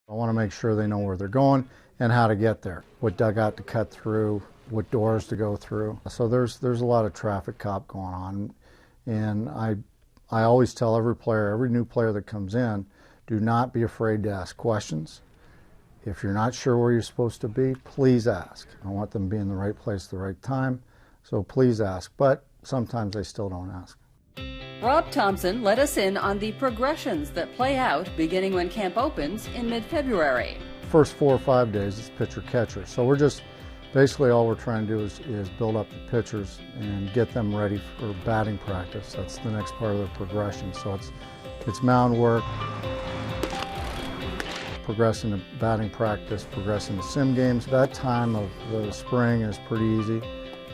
I want to make sure they know where they're going and how to get there, what dugout to cut through, what doors to go through. So there's a lot of traffic cop going on, and I always tell every player, every new player that comes in, do not be afraid to ask questions. If you're not sure where you're supposed to be, please ask. I want them to be in the right place at the right time, so please ask. But sometimes they still don't ask. Rob Thompson let us in on the progressions that play out beginning when camp opens in mid-February. First 4 or 5 days is pitcher-catcher. So we're just, basically all we're trying to do is build up the pitchers and get them ready for batting practice. That's the next part of the progression. So it's mound work, progressing to batting practice, progressing to sim games. That time of the spring is pretty easy.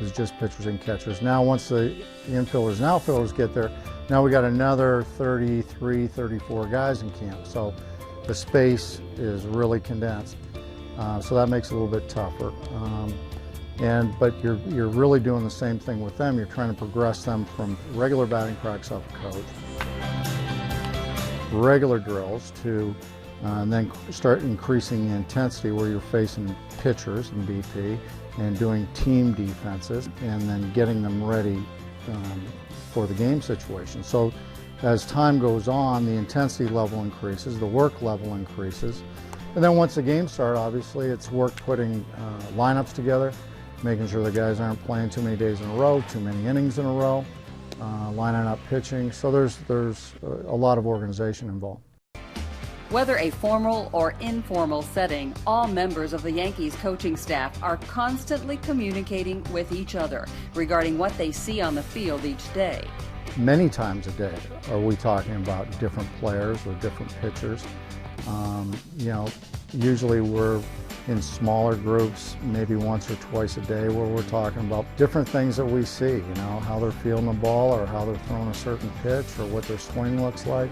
It's just pitchers and catchers. Now once the infielders and outfielders get there, now we got another 33, 34 guys in camp. So the space is really condensed. So that makes it a little bit tougher. But you're really doing the same thing with them. You're trying to progress them from regular batting practice off the coach, regular drills, to and then start increasing the intensity where you're facing pitchers in BP and doing team defenses and then getting them ready for the game situation. So as time goes on, the intensity level increases, the work level increases. And then once the games start, obviously, it's work putting lineups together, making sure the guys aren't playing too many days in a row, too many innings in a row, lining up pitching. So there's a lot of organization involved. Whether a formal or informal setting, all members of the Yankees coaching staff are constantly communicating with each other regarding what they see on the field each day. Many times a day are we talking about different players or different pitchers. Usually we're in smaller groups, maybe once or twice a day, where we're talking about different things that we see, how they're feeling the ball or how they're throwing a certain pitch or what their swing looks like.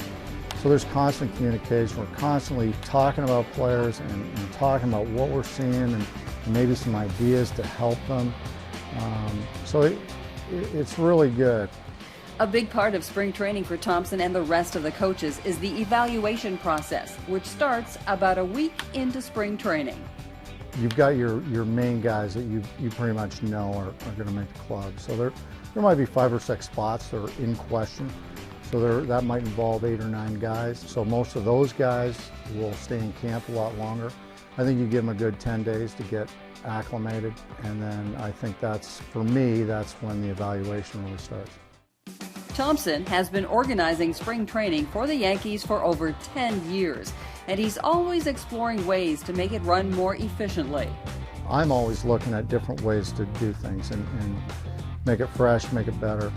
So there's constant communication. We're constantly talking about players and talking about what we're seeing and maybe some ideas to help them. So it's really good. A big part of spring training for Thompson and the rest of the coaches is the evaluation process, which starts about a week into spring training. You've got your main guys that you pretty much know are going to make the club. So there might be 5 or 6 spots that are in question. So that might involve 8 or 9 guys. So most of those guys will stay in camp a lot longer. I think you give them a good 10 days to get acclimated, and then I think for me, that's when the evaluation really starts. Thompson has been organizing spring training for the Yankees for over 10 years, and he's always exploring ways to make it run more efficiently. I'm always looking at different ways to do things and make it fresh, make it better.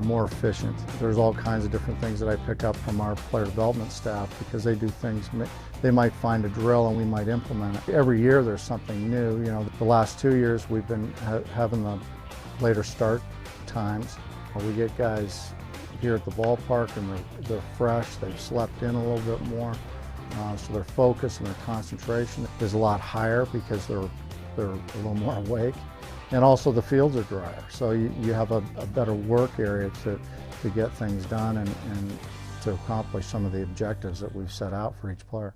More efficient. There's all kinds of different things that I pick up from our player development staff because they do things, they might find a drill and we might implement it. Every year there's something new. The last 2 years we've been having the later start times. We get guys here at the ballpark and they're fresh, they've slept in a little bit more, so their focus and their concentration is a lot higher because they're a little more awake. And also the fields are drier, so you have a better work area to get things done and to accomplish some of the objectives that we've set out for each player.